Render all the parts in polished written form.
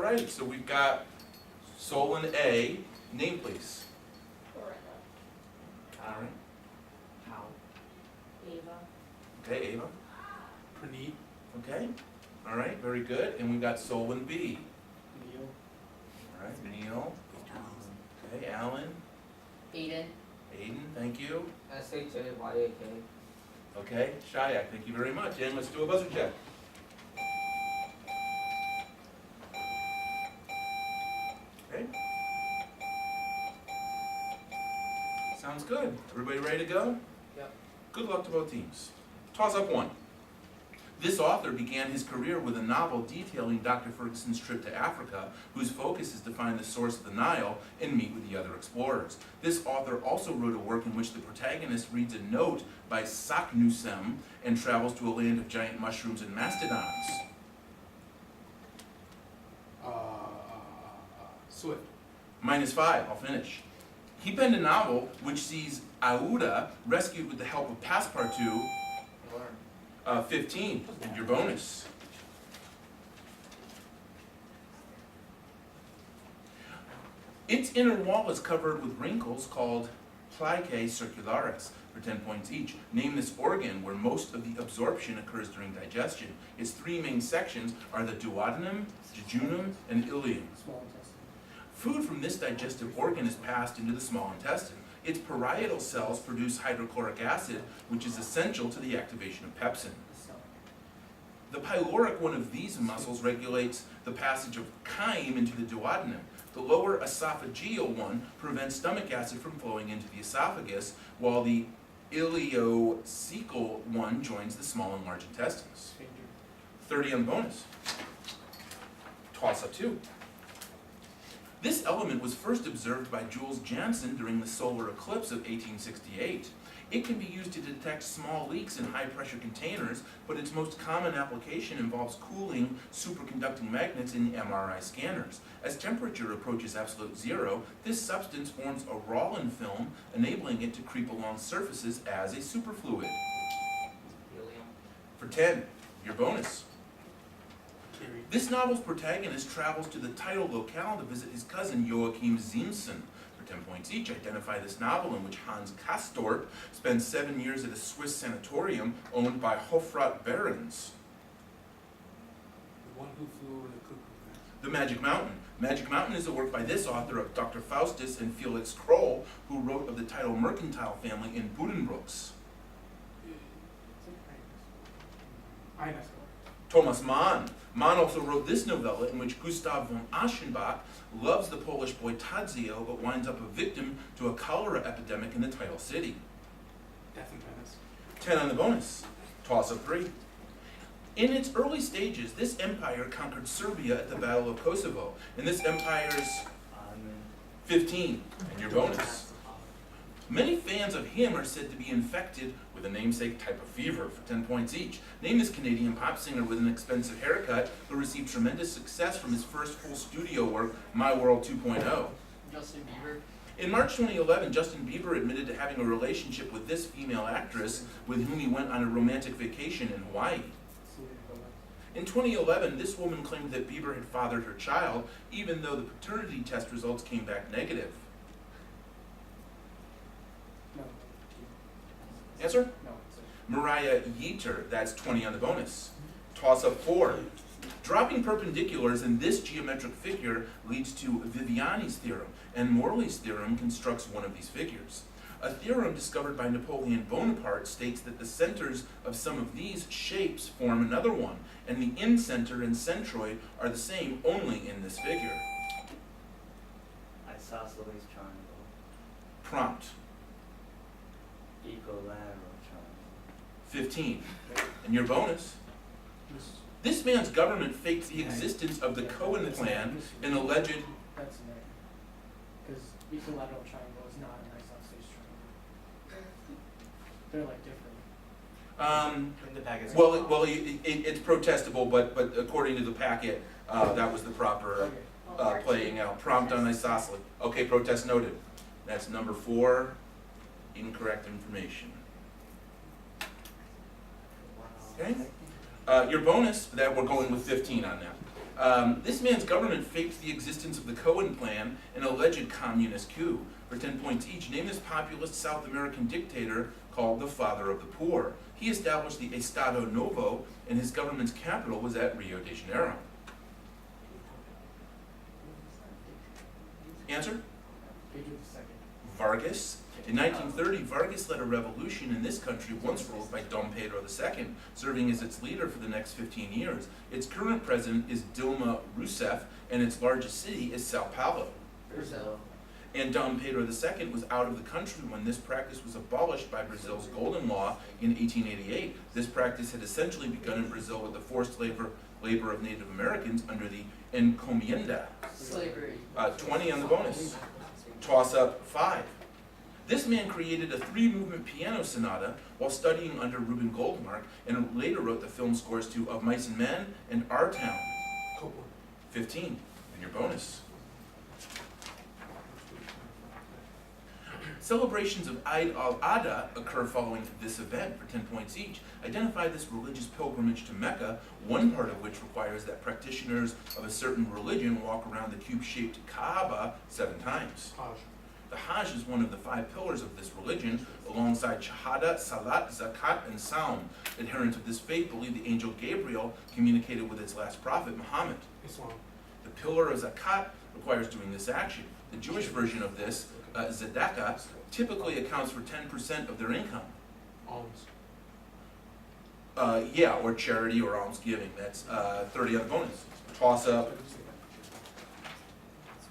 right, so we've got Solon A. Name, please. All right. How? Ava. Okay, Ava. Praneet. Okay. All right, very good. And we've got Solon B. Neil. All right, Neil. Okay, Alan. Aiden. Aiden, thank you. SHAYAK. Okay, Shayak, thank you very much. And let's do a buzzer check. Okay. Sounds good. Everybody ready to go? Yep. Good luck to both teams. Toss up one. This author began his career with a novel detailing Dr. Ferguson's trip to Africa, whose focus is to find the source of the Nile and meet with the other explorers. This author also wrote a work in which the protagonist reads a note by Saknussemm and travels to a land of giant mushrooms and mastodons. Swift. -5, I'll finish. He penned a novel which sees Aouda rescued with the help of Passepartout. 15, and your bonus. Its inner wall is covered with wrinkles called plicae circularis for 10 points each. Name this organ where most of the absorption occurs during digestion. Its three main sections are the duodenum, jejunum, and ileum. Small intestine. Food from this digestive organ is passed into the small intestine. Its parietal cells produce hydrochloric acid, which is essential to the activation of pepsin. The pyloric one of these muscles regulates the passage of chyme into the duodenum. The lower esophageal one prevents stomach acid from flowing into the esophagus, while the ileocecal one joins the small and large intestines. 30 on the bonus. Toss up 2. This element was first observed by Jules Janssen during the solar eclipse of 1868. It can be used to detect small leaks in high-pressure containers, but its most common application involves cooling superconducting magnets in MRI scanners. As temperature approaches absolute zero, this substance forms a Rollin film, enabling it to creep along surfaces as a superfluid. Helium. For 10, your bonus. Carrie. This novel's protagonist travels to the title locale to visit his cousin Joachim Ziemßen. For 10 points each, identify this novel in which Hans Castorp spends 7 years at a Swiss sanatorium owned by Hofrat barons. The one who flew over the cuckoo's nest. The Magic Mountain. Magic Mountain is a work by this author of Dr. Faustus and Felix Kroll, who wrote of the title Mercantile family in Buddenbrooks. Ines. Thomas Mann. Mann also wrote this novella in which Gustav von Aschenbach loves the Polish boy Tadzio but winds up a victim to a cholera epidemic in the title city. Death and Venice. 10 on the bonus. Toss of 3. In its early stages, this empire conquered Serbia at the Battle of Kosovo, and this empire's 15, and your bonus. Many fans of him are said to be infected with a namesake type of fever for 10 points each. Name this Canadian pop singer with an expensive haircut who received tremendous success from his first full studio work, My World 2.0. Justin Bieber. In March 2011, Justin Bieber admitted to having a relationship with this female actress with whom he went on a romantic vacation in Hawaii. In 2011, this woman claimed that Bieber had fathered her child, even though the paternity test results came back negative. No. Answer? No. Mariah Yeater, that's 20 on the bonus. Toss up 4. Dropping perpendiculars in this geometric figure leads to Viviani's theorem, and Morley's theorem constructs one of these figures. A theorem discovered by Napoleon Bonaparte states that the centers of some of these shapes form another one, and the incenter and centroid are the same only in this figure. Isosceles triangle. Prompt. Equilateral triangle. 15. And your bonus. This man's government faked the existence of the Cohen plan and alleged... That's an error. Because equilateral triangle is not an isosceles triangle. They're like different. In the package. Well, it's protestable, but according to the packet, that was the proper playing out. Prompt on isosceles. Okay, protest noted. That's number 4, incorrect information. Okay? Your bonus, that we're going with 15 on that. This man's government faked the existence of the Cohen Plan, an alleged communist coup. For 10 points each, name this populist South American dictator called the Father of the Poor. He established the Estado Novo, and his government's capital was at Rio de Janeiro. Answer? Pedro II. Vargas. In 1930, Vargas led a revolution in this country once ruled by Dom Pedro II, serving as its leader for the next 15 years. Its current president is Dilma Rousseff, and its largest city is Sao Paulo. Brazil. And Dom Pedro II was out of the country when this practice was abolished by Brazil's Golden Law in 1888. This practice had essentially begun in Brazil with the forced labor of Native Americans under the encomienda. Slavery. 20 on the bonus. Toss up 5. This man created a 3-movement piano sonata while studying under Reuben Goldmark, and later wrote the film scores to Of Mice and Men and Our Town. Copeland. 15, and your bonus. Celebrations of Eid al-Adha occur following this event for 10 points each. Identify this religious pilgrimage to Mecca, one part of which requires that practitioners of a certain religion walk around the cube-shaped Kaaba 7 times. Hajj. The Hajj is one of the 5 pillars of this religion, alongside Shahada, Salat, Zakat, and Saum. Adherents of this faith believe the angel Gabriel communicated with its last prophet, Muhammad. Islam. The pillar of Zakat requires doing this action. The Jewish version of this, Tzedakah, typically accounts for 10% of their income. Alms. Yeah, or charity or almsgiving. That's 30 on the bonus. Toss up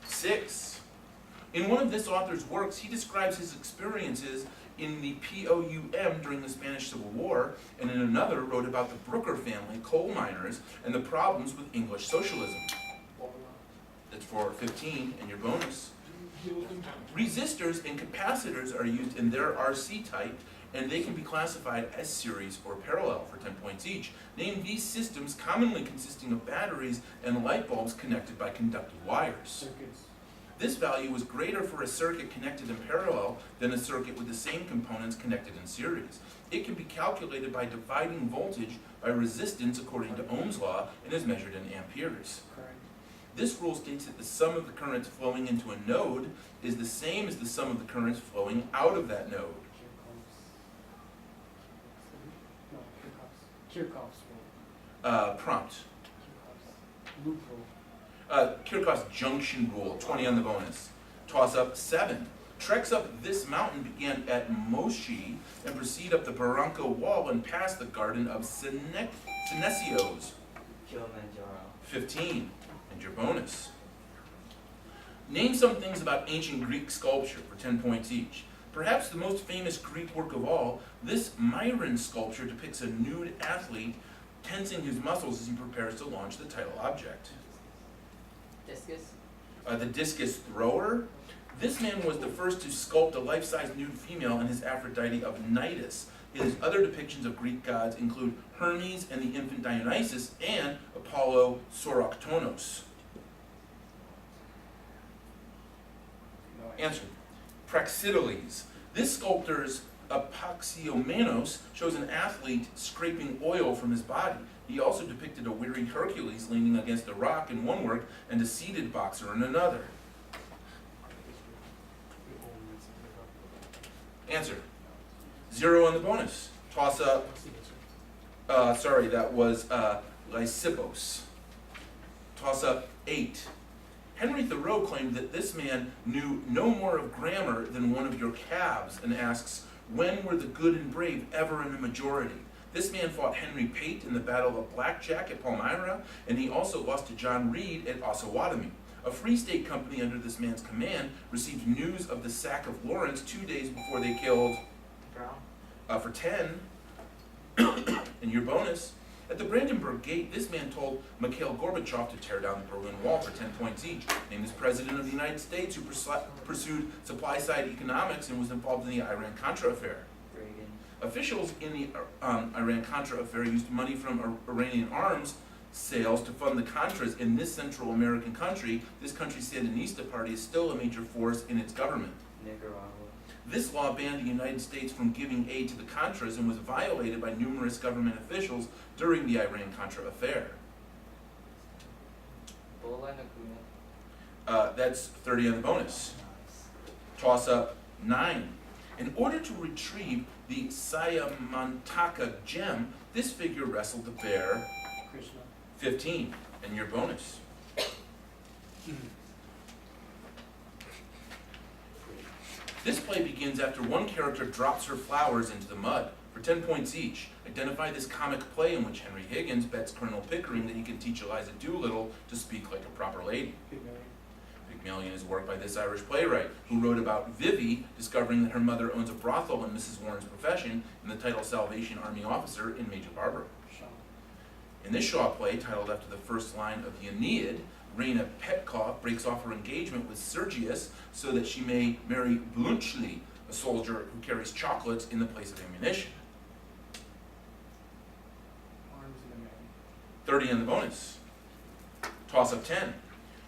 6. In one of this author's works, he describes his experiences in the POUM during the Spanish Civil War, and in another wrote about the Brooker family, coal miners, and the problems with English socialism. That's for 15, and your bonus. Resistors and capacitors are used in their RC type, and they can be classified as series or parallel for 10 points each. Name these systems commonly consisting of batteries and light bulbs connected by conductive wires. Circuits. This value was greater for a circuit connected in parallel than a circuit with the same components connected in series. It can be calculated by dividing voltage by resistance according to Ohm's law and is measured in amperes. Correct. This rule states that the sum of the currents flowing into a node is the same as the sum of the currents flowing out of that node. Kirchhoff's rule. Prompt. Kirchhoff's loop rule. Kirchhoff's junction rule, 20 on the bonus. Toss up 7. Treks up this mountain began at Moshi and proceed up the Barranco wall and past the garden of Synesios. Kilimanjaro. 15, and your bonus. Name some things about ancient Greek sculpture for 10 points each. Perhaps the most famous Greek work of all, this Myron sculpture depicts a nude athlete tensing his muscles as he prepares to launch the title object. Discus. The discus thrower. This man was the first to sculpt a life-size nude female in his Aphrodite of Cnidos. His other depictions of Greek gods include Hermes and the infant Dionysus and Apollo Soroktonos. Answer. Praxiteles. This sculptor's Apoxiomanos shows an athlete scraping oil from his body. He also depicted a weary Hercules leaning against a rock in one work and a seated boxer in another. Answer. 0 on the bonus. Toss up. Sorry, that was Lysippos. Toss up 8. Henry Thoreau claimed that this man knew no more of grammar than one of your calves, and asks, when were the good and brave ever in a majority? This man fought Henry Pate in the Battle of Blackjack at Palmyra, and he also lost to John Reed at Osawatomie. A Free State company under this man's command received news of the sack of Lawrence 2 days before they killed Brown. for 10. And your bonus. At the Brandenburg Gate, this man told Mikhail Gorbachev to tear down the Berlin Wall for 10 points each. Named as President of the United States, who pursued supply-side economics and was involved in the Iran-Contra affair. Reagan. Officials in the Iran-Contra affair used money from Iranian arms sales to fund the Contras in this Central American country. This country's Sandinista party is still a major force in its government. Nicaragua. This law banned the United States from giving aid to the Contras and was violated by numerous government officials during the Iran-Contra affair. Hanakuna. That's 30 on the bonus. Toss up 9. In order to retrieve the Sayamantaka gem, this figure wrestled the bear Krishna. 15, and your bonus. This play begins after one character drops her flowers into the mud, for 10 points each. Identify this comic play in which Henry Higgins bets Colonel Pickering that he can teach Eliza Doolittle to speak like a proper lady. Pygmalion. Pygmalion is a work by this Irish playwright, who wrote about Vivi discovering that her mother owns a brothel in Mrs. Warren's profession, in the title Salvation Army Officer in Major Barbara. Shaw. In this Shaw play, titled after the first line of the Aeneid, Raina Petkoff breaks off her engagement with Sergius so that she may marry Bluntschli, a soldier who carries chocolates in the place of ammunition. Arms of the man. 30 on the bonus. Toss up 10.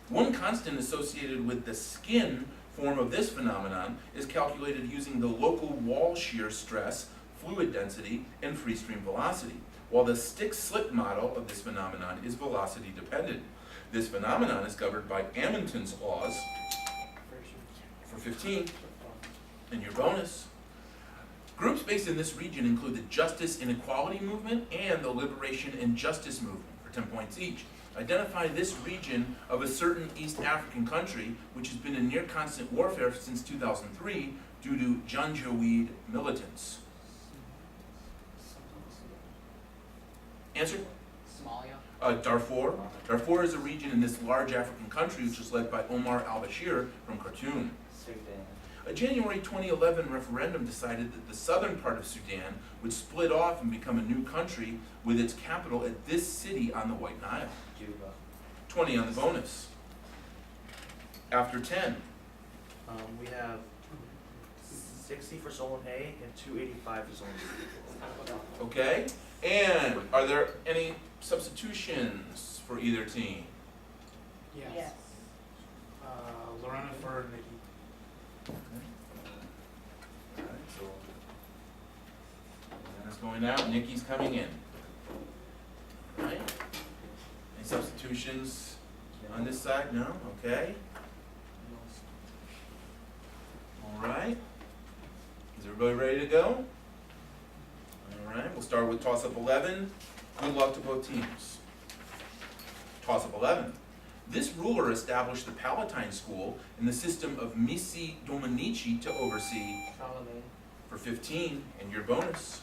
One constant associated with the skin form of this phenomenon is calculated using the local wall shear stress, fluid density, and free stream velocity, while the stick-slip model of this phenomenon is velocity dependent. This phenomenon is governed by Amundsen's laws for 15, and your bonus. Groups based in this region include the Justice and Equality movement and the Liberation and Justice movement for 10 points each. Identify this region of a certain East African country which has been in near constant warfare since 2003 due to Janjaweed militants. Answer? Somalia. Darfur. Darfur is a region in this large African country which is led by Omar al-Bashir from Khartoum. Sudan. A January 2011 referendum decided that the southern part of Sudan would split off and become a new country with its capital at this city on the White Nile. Juba. 20 on the bonus. After 10. We have 60 for Solon A and 285 for Solon B. Okay? And are there any substitutions for either team? Yes. Lorena for Nikki. Alright, so Anna's going out, Nikki's coming in. Alright? Any substitutions on this side? No? Okay. Alright. Is everybody ready to go? Alright, we'll start with toss-up 11. Good luck to both teams. Toss-up 11. This ruler established the Palatine School in the system of Missi Dominici to oversee Charlemagne. for 15, and your bonus.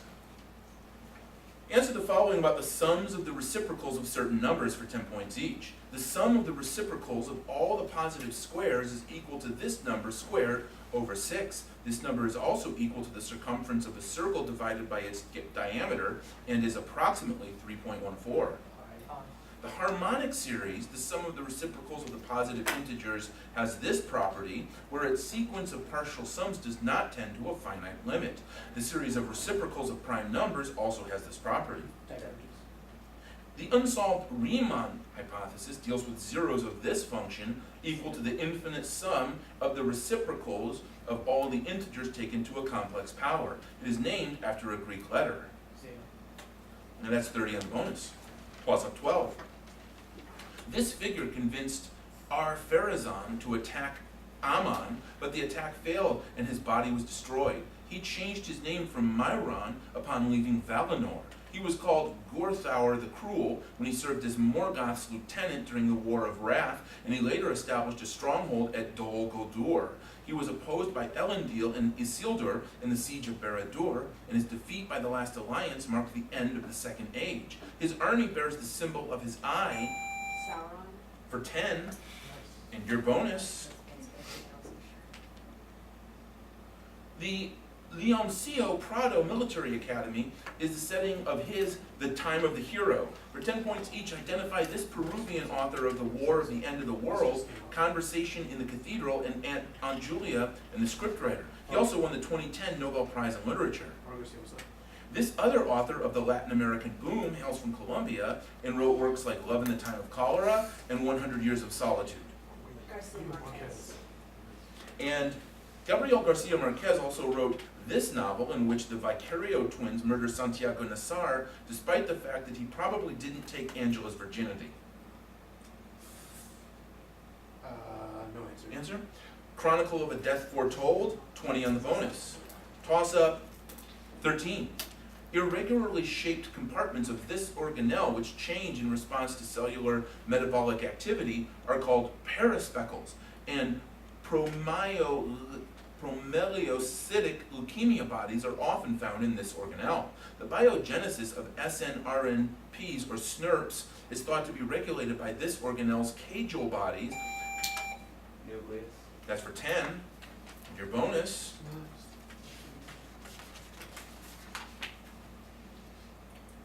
Answer the following about the sums of the reciprocals of certain numbers for 10 points each. The sum of the reciprocals of all the positive squares is equal to this number squared over 6. This number is also equal to the circumference of a circle divided by its diameter and is approximately 3.14. The harmonic series, the sum of the reciprocals of the positive integers, has this property where its sequence of partial sums does not tend to a finite limit. The series of reciprocals of prime numbers also has this property. Divergence. The unsolved Riemann hypothesis deals with zeros of this function equal to the infinite sum of the reciprocals of all the integers taken to a complex power. It is named after a Greek letter. Zero. And that's 30 on the bonus. Plus up 12. This figure convinced Ar-Pharazôn to attack Ammon, but the attack failed and his body was destroyed. He changed his name from Myron upon leaving Valinor. He was called Gorthaur the Cruel when he served as Morgoth's lieutenant during the War of Wrath, and he later established a stronghold at Dol Guldur. He was opposed by Elendil and Isildur in the siege of Barad-dûr, and his defeat by the last alliance marked the end of the Second Age. His army bears the symbol of his eye Sauron. for 10, and your bonus. The Leoncio Prado Military Academy is the setting of his The Time of the Hero. For 10 points each, identify this Peruvian author of The War of the End of the World, Conversation in the Cathedral, and Aunt Julia, and the scriptwriter. He also won the 2010 Nobel Prize in Literature. This other author of the Latin American boom hails from Colombia and wrote works like Love in the Time of Cholera and 100 Years of Solitude. Garcia Marquez. And Gabriel Garcia Marquez also wrote this novel in which the Vicario twins murder Santiago Nassar, despite the fact that he probably didn't take Angela's virginity. answer. Chronicle of a Death Foretold, 20 on the bonus. Toss-up, 13. Irregularly shaped compartments of this organelle, which change in response to cellular metabolic activity, are called perispeckles, and promyelocytic leukemia bodies are often found in this organelle. The biogenesis of SNRNPs, or SNRPs, is thought to be regulated by this organelle's cagal bodies. Nucleus. That's for 10. Your bonus.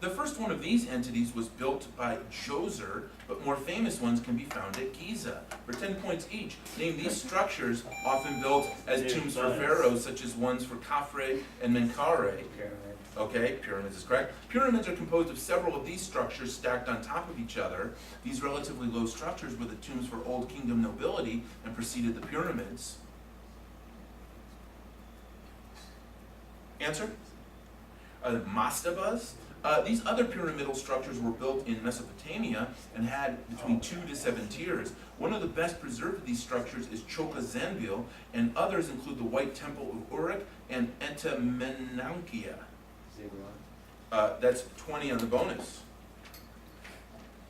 The first one of these entities was built by Djoser, but more famous ones can be found at Giza. For 10 points each, name these structures often built as tombs for pharaohs, such as ones for Khafre and Menkaure. Pyramid. Okay, pyramids is correct. Pyramids are composed of several of these structures stacked on top of each other. These relatively low structures were the tombs for Old Kingdom nobility and preceded the pyramids. Answer? Mastabas. These other pyramidal structures were built in Mesopotamia and had between 2 to 7 tiers. One of the best preserved of these structures is Choka Zanbil, and others include the White Temple of Uruk and Entemenankia. Ziggurat. That's 20 on the bonus.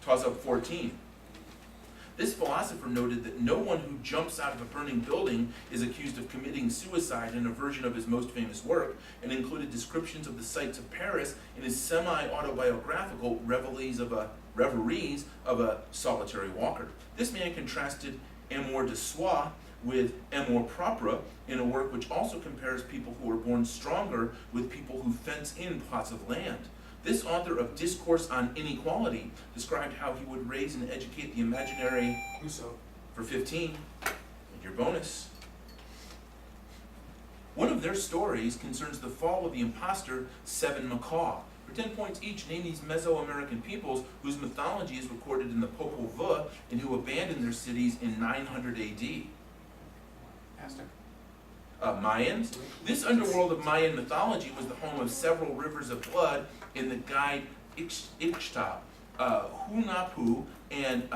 Toss up 14. This philosopher noted that no one who jumps out of a burning building is accused of committing suicide in a version of his most famous work, and included descriptions of the sights of Paris in his semi-autobiographical Reveries of a Solitary Walker. This man contrasted amour de soi with amour propre in a work which also compares people who are born stronger with people who fence in plots of land. This author of Discourse on Inequality described how he would raise and educate the imaginary Rousseau. for 15, and your bonus. One of their stories concerns the fall of the imposter Seven Macaw. For 10 points each, name these Mesoamerican peoples whose mythology is recorded in the Popol Vuh and who abandoned their cities in 900 AD. Aztec. Mayans. This underworld of Mayan mythology was the home of several rivers of blood in the guide Ixta. Hunapu and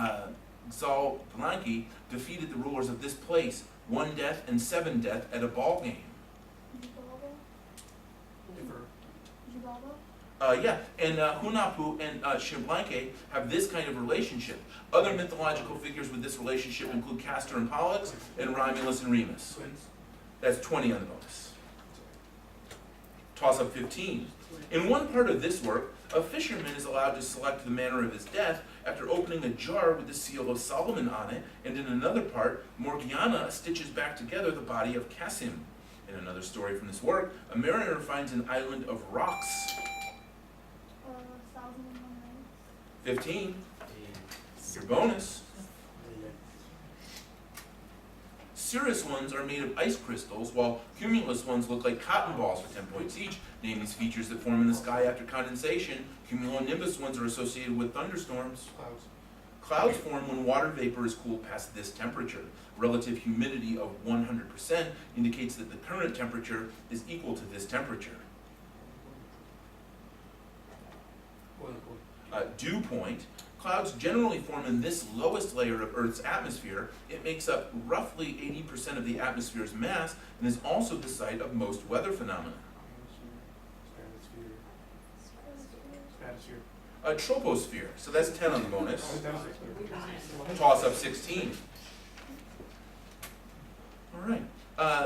Xalblanqui defeated the rulers of this place, 1 death and 7 death at a ball game. Differ. And Hunapu and Xalblanqui have this kind of relationship. Other mythological figures with this relationship include Castor and Pollux and Romulus and Remus. Twins. That's 20 on the bonus. Toss up 15. In one part of this work, a fisherman is allowed to select the manner of his death after opening a jar with the seal of Solomon on it, and in another part, Morgiana stitches back together the body of Cassim. In another story from this work, a mariner finds an island of rocks. 15. Your bonus. Cirrus ones are made of ice crystals, while cumulus ones look like cotton balls for 10 points each. Name these features that form in the sky after condensation. Cumulonimbus ones are associated with thunderstorms. Clouds. Clouds form when water vapor is cooled past this temperature. Relative humidity of 100% indicates that the current temperature is equal to this temperature. Boiling point. Dew point. Clouds generally form in this lowest layer of Earth's atmosphere. It makes up roughly 80% of the atmosphere's mass and is also the site of most weather phenomena. Stratosphere. Troposphere, so that's 10 on the bonus. That was it. Toss up 16. All right.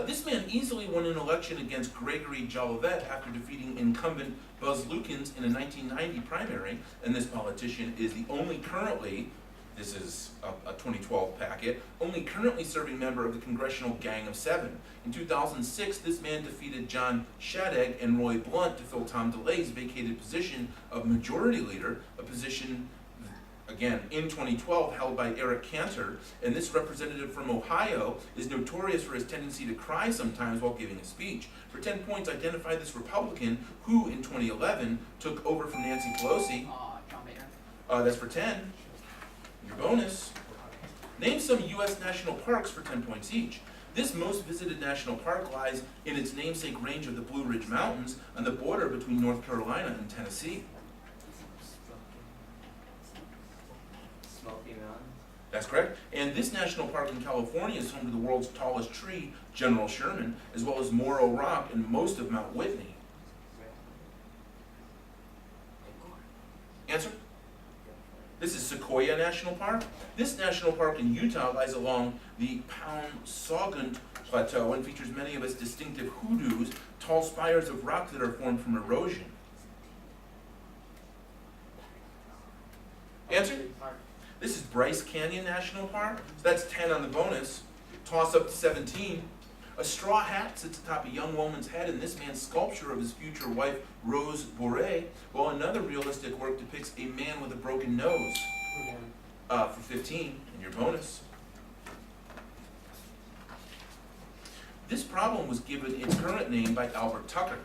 This man easily won an election against Gregory Jolivet after defeating incumbent Buzz Lukens in a 1990 primary, and this politician is the only currently, this is a 2012 packet, only currently serving member of the Congressional Gang of Seven. In 2006, this man defeated John Shadegg and Roy Blunt to fill Tom DeLay's vacated position of Majority Leader, a position again, in 2012, held by Eric Cantor, and this representative from Ohio is notorious for his tendency to cry sometimes while giving a speech. For 10 points, identify this Republican who, in 2011, took over from Nancy Pelosi. John Boehner. That's for 10. Your bonus. Name some U.S. national parks for 10 points each. This most visited national park lies in its namesake range of the Blue Ridge Mountains on the border between North Carolina and Tennessee. Smoky Mountains. That's correct. And this national park in California is home to the world's tallest tree, General Sherman, as well as Morro Rock and most of Mount Whitney. Answer? This is Sequoia National Park. This national park in Utah lies along the Pound-Saugant Plateau and features many of its distinctive hoodoos, tall spires of rock that are formed from erosion. Answer? This is Bryce Canyon National Park. So that's 10 on the bonus. Toss up to 17. A straw hat sits atop a young woman's head in this man's sculpture of his future wife, Rose Bourret, while another realistic work depicts a man with a broken nose. For 15, and your bonus. This problem was given its current name by Albert Tucker,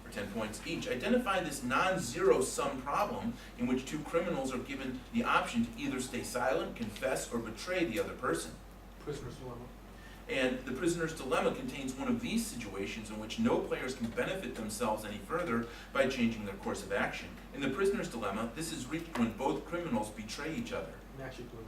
for 10 points each. Identify this non-zero sum problem in which two criminals are given the option to either stay silent, confess, or betray the other person. Prisoner's dilemma. And the prisoner's dilemma contains one of these situations in which no players can benefit themselves any further by changing their course of action. In the prisoner's dilemma, this is reached when both criminals betray each other. Magic dilemma.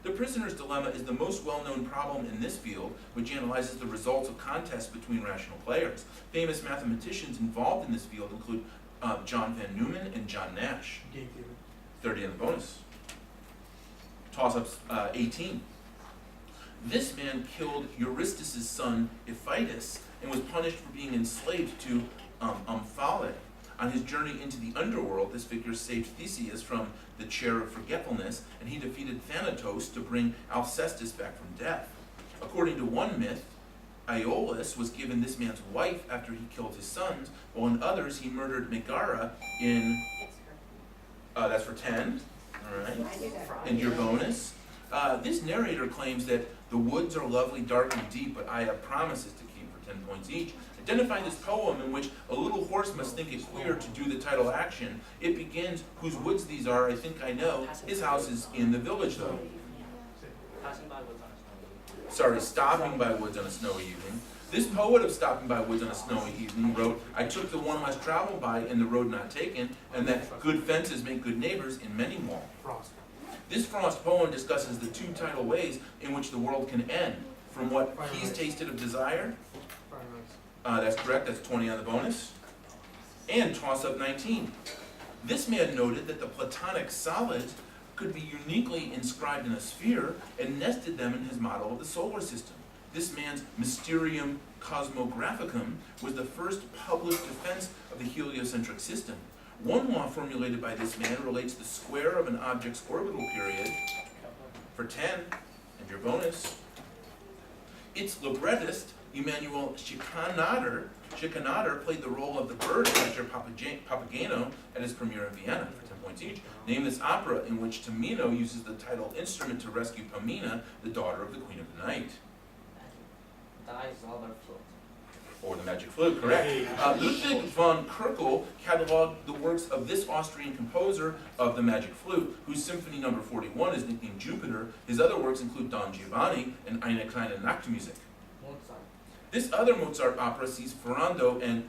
The prisoner's dilemma is the most well-known problem in this field, which analyzes the results of contests between rational players. Famous mathematicians involved in this field include John Van Neumann and John Nash. Game theory. 30 in the bonus. Toss-ups 18. This man killed Eurystheus' son Iphitus and was punished for being enslaved to Omphale. On his journey into the underworld, this figure saved Theseus from the chair of forgetfulness, and he defeated Thanatos to bring Alcestis back from death. According to one myth, Aeolus was given this man's wife after he killed his sons, while in others he murdered Megara in... that's for 10. All right. I knew that. And your bonus. This narrator claims that the woods are lovely, dark, and deep, but I have promises to keep for 10 points each. Identify this poem in which a little horse must think it queer to do the title action. It begins, whose woods these are, I think I know. His house is in the village, though. Passing by woods on a snowy evening. Sorry, stopping by woods on a snowy evening. This poet of stopping by woods on a snowy evening wrote, I took the one less traveled by and the road not taken, and that good fences make good neighbors in many more. Frost. This Frost poem discusses the two tidal ways in which the world can end. From what he's tasted of desire, Fire and ice. that's correct, that's 20 on the bonus. And toss up 19. This man noted that the Platonic solids could be uniquely inscribed in a sphere and nested them in his model of the solar system. This man's Mysterium Cosmographicum was the first published defense of the heliocentric system. One law formulated by this man relates the square of an object's orbital period for 10, and your bonus. Its librettist, Emanuel Schikaneder, played the role of the bird catcher Papageno at his premiere in Vienna for 10 points each. Name this opera in which Tamino uses the title instrument to rescue Pamina, the daughter of the Queen of the Night. Dies all our float. Or the Magic Flute, correct. Ludwig von Kerkel cataloged the works of this Austrian composer of the Magic Flute, whose Symphony No. 41 is nicknamed Jupiter. His other works include Don Giovanni and Eine kleine Nachtmusik. Mozart. This other Mozart opera sees Ferrando and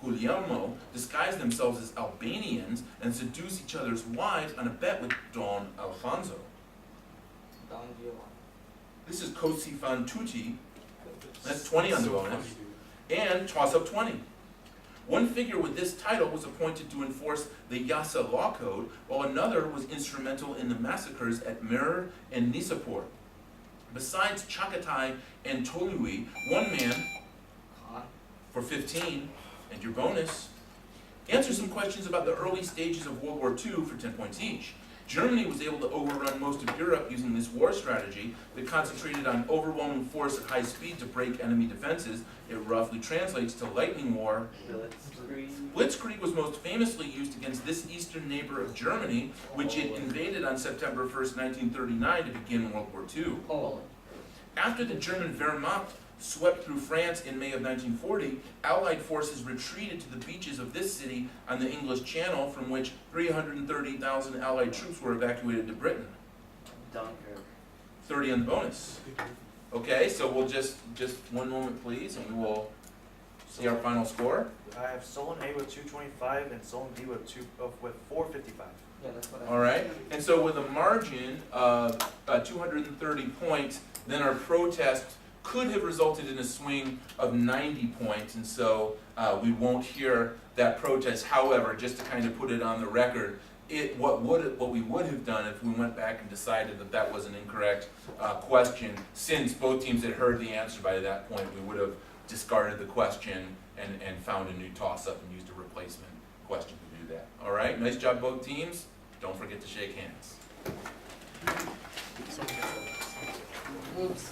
Guglielmo disguise themselves as Albanians and seduce each other's wives on a bet with Don Alfonso. Don Giovanni. This is Cosi fan tutti. That's 20 on the bonus. And toss up 20. One figure with this title was appointed to enforce the Yasa law code, while another was instrumental in the massacres at Mer and Nisapur. Besides Chagatai and Tolui, one man, Khan. for 15, and your bonus. Answer some questions about the early stages of World War II for 10 points each. Germany was able to overrun most of Europe using this war strategy that concentrated on overwhelming force at high speed to break enemy defenses. It roughly translates to lightning war. Blitzkrieg. Blitzkrieg was most famously used against this eastern neighbor of Germany, which it invaded on September 1st, 1939 to begin World War II. Poland. After the German Wehrmacht swept through France in May of 1940, Allied forces retreated to the beaches of this city on the English Channel, from which 330,000 Allied troops were evacuated to Britain. Dunkirk. 30 on the bonus. Okay, so we'll just one moment please, and we will see our final score. I have Solon A with 225 and Solon B with 455. Yeah, that's what I. All right, and so with a margin of 230 points, then our protest could have resulted in a swing of 90 points, and so we won't hear that protest. However, just to kind of put it on the record, what we would have done if we went back and decided that that was an incorrect question, since both teams had heard the answer by that point, we would have discarded the question and found a new toss-up and used a replacement question to do that. All right, nice job both teams. Don't forget to shake hands. Someone gets it. Oops.